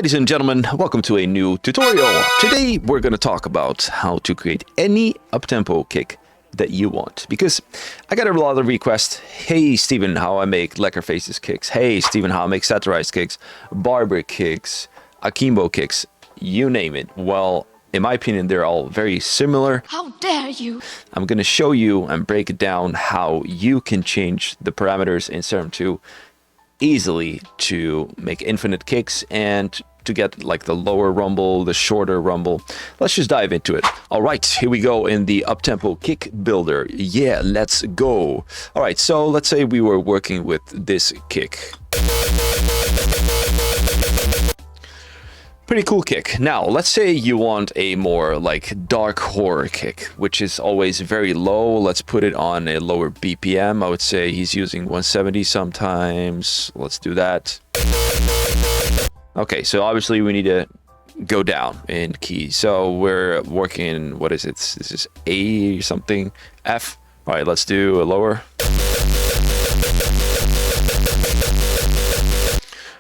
Ladies and gentlemen, welcome to a new tutorial. Today we're going to talk about how to create any uptempo kick that you want, because I got a lot of requests. Hey Steven, how I make Lekkerfaces kicks. Hey Steven, how I make Satirized kicks, Barber kicks, Akimbo kicks, you name it. Well, in my opinion, they're all very similar. How dare you? I'm going to show you and break it down how you can change the parameters in Serum 2 easily to make infinite kicks and to get like the lower rumble, the shorter rumble. Let's just dive into it. All right, here we go in the Uptempo kick builder. Yeah, let's go. All right, so let's say we were working with this kick. Pretty cool kick. Now, let's say you want a more like dark horror kick, which is always very low. Let's put it on a lower BPM. I would say he's using 170 sometimes. Let's do that. Okay, so obviously we need to go down in key. So we're working, what is it? This is A something, F. All right, let's do a lower.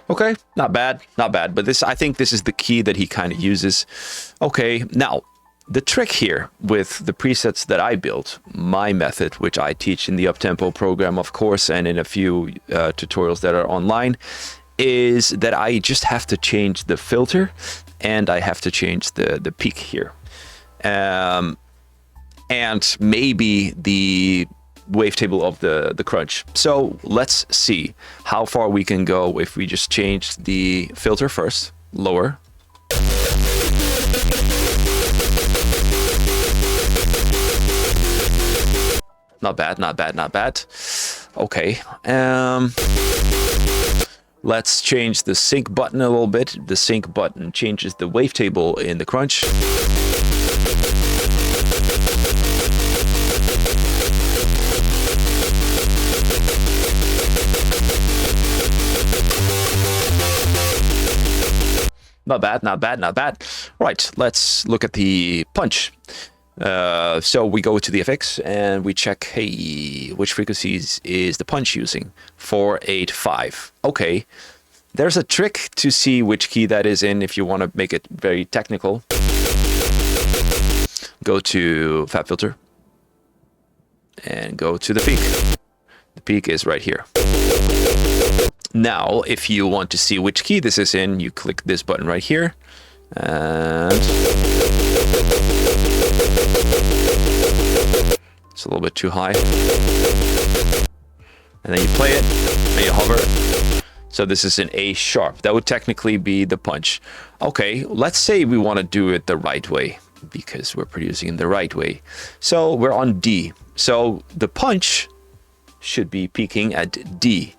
Okay, not bad, not bad. But this, I think this is the key that he kind of uses. Okay, now the trick here with the presets that I built, my method, which I teach in the Uptempo program, of course, and in a few tutorials that are online, is that I just have to change the filter and I have to change the peak here. And maybe the wavetable of the crunch. So let's see how far we can go if we just change the filter first, lower. Not bad, not bad, not bad. Okay. Let's change the sync button a little bit. The sync button changes the wavetable in the crunch. Not bad, not bad, not bad. Right, let's look at the punch. So we go to the FX and we check, hey, which frequencies is the punch using? 485. Okay, there's a trick to see which key that is in if you want to make it very technical. Go to Fab Filter and go to the peak. The peak is right here. Now, if you want to see which key this is in, you click this button right here. And it's a little bit too high. And then you play it, and you hover. So this is an A sharp. That would technically be the punch. Okay, let's say we want to do it the right way, because we're producing in the right way. So we're on D. So the punch should be peaking at D.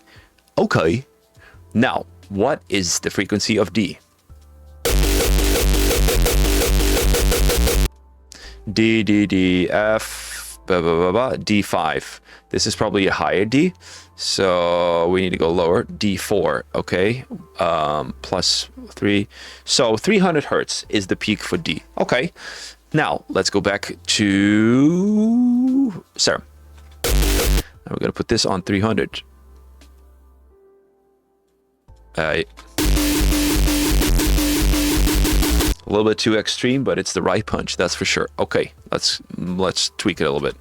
Okay, now what is the frequency of D? D, D, D, F, blah, blah, blah, blah, D5. This is probably a higher D, so we need to go lower. D4, okay, plus 3. So 300 hertz is the peak for D. Okay, now let's go back to Serum. Now we're gonna put this on 300. A little bit too extreme, but it's the right punch, that's for sure. Okay, let's tweak it a little bit.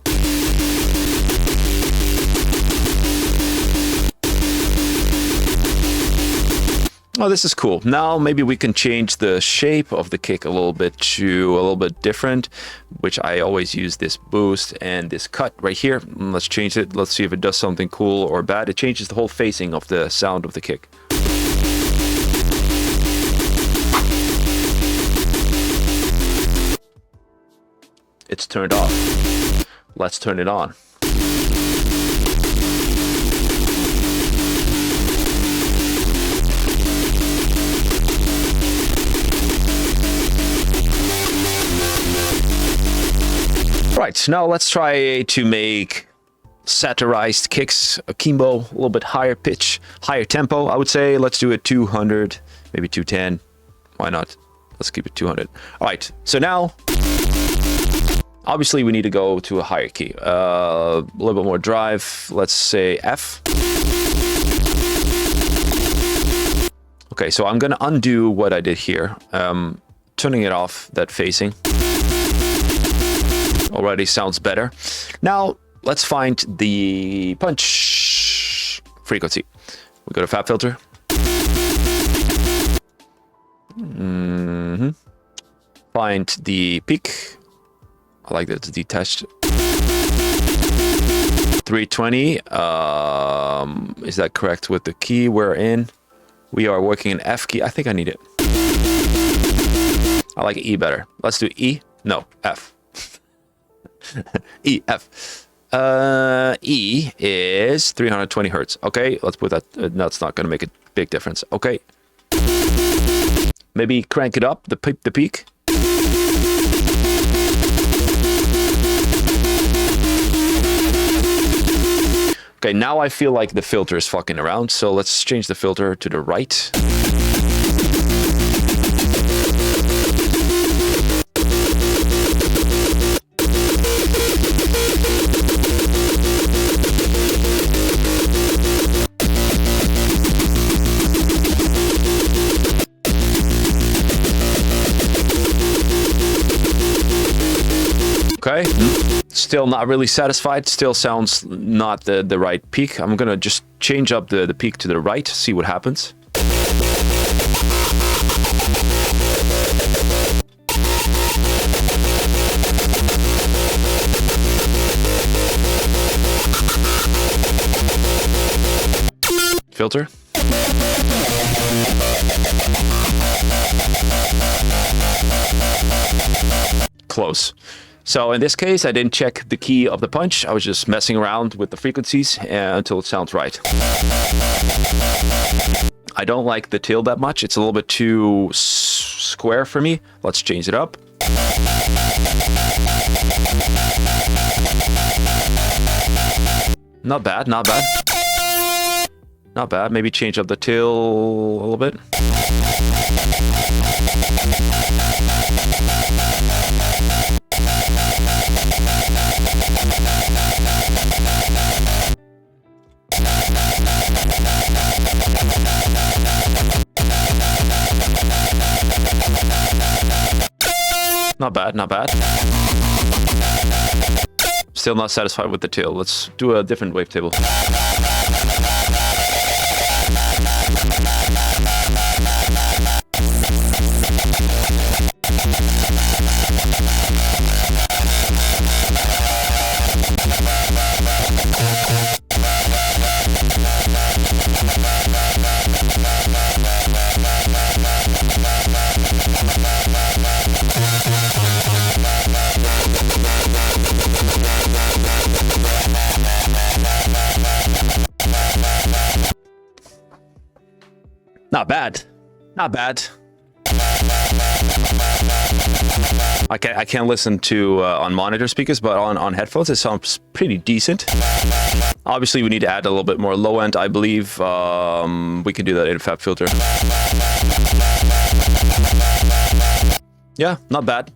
Oh, this is cool. Now maybe we can change the shape of the kick a little bit to a little bit different, which I always use this boost and this cut right here. Let's change it. Let's see if it does something cool or bad. It changes the whole phasing of the sound of the kick. It's turned off. Let's turn it on. Right, now let's try to make Satirized kicks, Akimbo, a little bit higher pitch, higher tempo. I would say let's do it 200, maybe 210. Why not? Let's keep it 200. All right, so now obviously we need to go to a higher key, a little bit more drive. Let's say F. Okay, so I'm gonna undo what I did here. Turning it off, that phasing. Already sounds better. Now, let's find the punch frequency. We go to Fab Filter. Find the peak. I like that it's detached. 320. Is that correct with the key we're in? We are working in F key. I think I need it. I like E better. Let's do E. No, F. E, F. E is 320 hertz. Okay, let's put that. That's not going to make a big difference. Okay. Maybe crank it up, the peak. Okay, now I feel like the filter is fucking around, so let's change the filter to the right. Okay, still not really satisfied. Still sounds not the right peak. I'm gonna just change up the peak to the right, see what happens. Filter. Close. So in this case, I didn't check the key of the punch. I was just messing around with the frequencies until it sounds right. I don't like the tail that much. It's a little bit too square for me. Let's change it up. Not bad, not bad. Not bad. Maybe change up the tail a little bit. Not bad, not bad. Still not satisfied with the tail. Let's do a different wavetable. Not bad. Not bad. I can't listen to on monitor speakers, but on headphones it sounds pretty decent. Obviously, we need to add a little bit more low end, I believe. We can do that in Fab Filter. Yeah, not bad.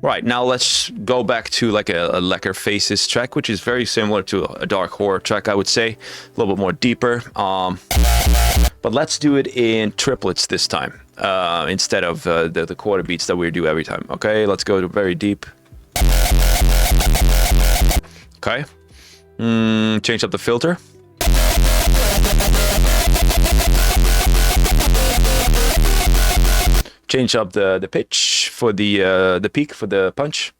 Right, now let's go back to like a Lekkerfaces track, which is very similar to a dark horror track, I would say. A little bit more deeper. But let's do it in triplets this time, instead of the quarter beats that we do every time. Okay, let's go to very deep. Okay. Change up the filter. Change up the pitch for the peak for the punch.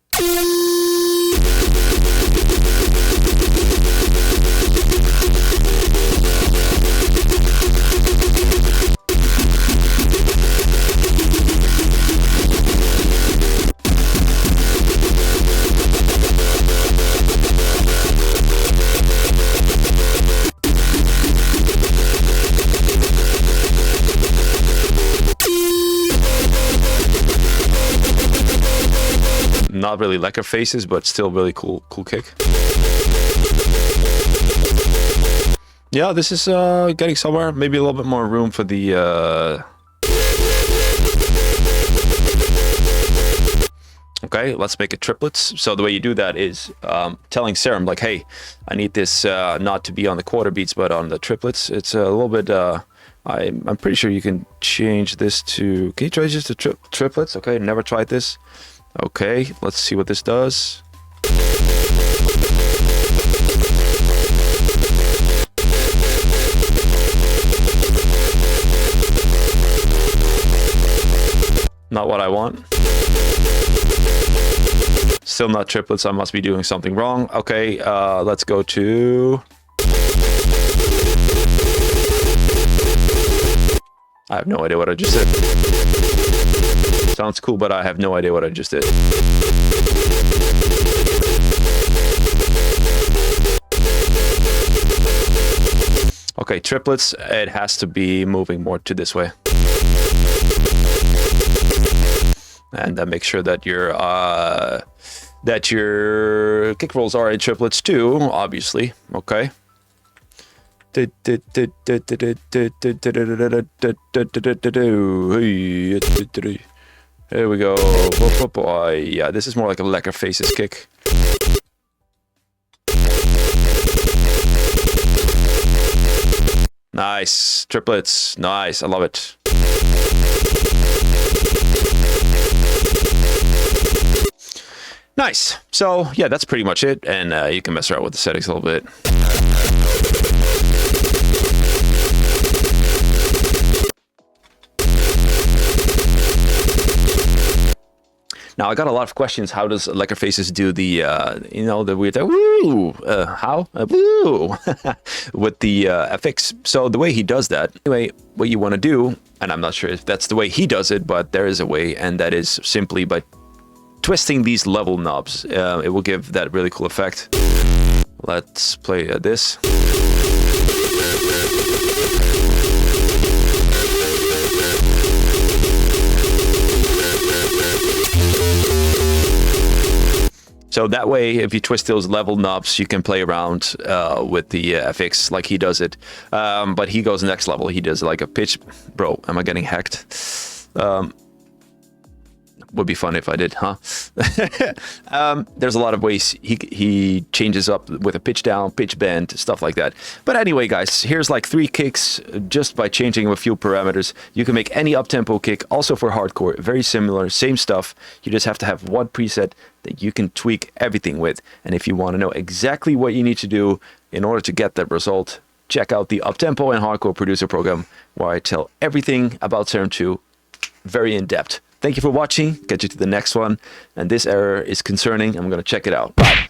Not really Lekkerfaces, but still really cool kick. Yeah, this is getting somewhere. Maybe a little bit more room for the... Okay, let's make it triplets. So the way you do that is telling Serum, like, hey, I need this not to be on the quarter beats, but on the triplets. It's a little bit... I'm pretty sure you can change this to... Can you change this to triplets? Okay, never tried this. Okay, let's see what this does. Not what I want. Still not triplets. I must be doing something wrong. Okay, let's go to... I have no idea what I just did. Sounds cool, but I have no idea what I just did. Okay, triplets, it has to be moving more to this way. And then make sure that your kick rolls are in triplets too, obviously. Okay. Here we go. Yeah, this is more like a Lekkerfaces kick. Nice. Triplets. Nice. I love it. Nice. So, yeah, that's pretty much it. And you can mess around with the settings a little bit. Now, I got a lot of questions. How does Lekkerfaces do the, the weird, woo, how? Woo, with the FX. So the way he does that, anyway, what you want to do, and I'm not sure if that's the way he does it, but there is a way, and that is simply by twisting these level knobs. It will give that really cool effect. Let's play this. So that way, if you twist those level knobs, you can play around with the FX like he does it. But he goes next level. He does like a pitch. Bro, am I getting hacked? Would be fun if I did, huh? There's a lot of ways he changes up with a pitch down, pitch bend, stuff like that. But anyway, guys, here's like 3 kicks just by changing a few parameters. You can make any up-tempo kick, also for hardcore, very similar, same stuff. You just have to have one preset that you can tweak everything with. And if you want to know exactly what you need to do in order to get that result, check out the Uptempo and Hardcore Producer Program, where I tell everything about Serum 2 very in depth. Thank you for watching. Get you to the next one. And this error is concerning. I'm going to check it out. Bye.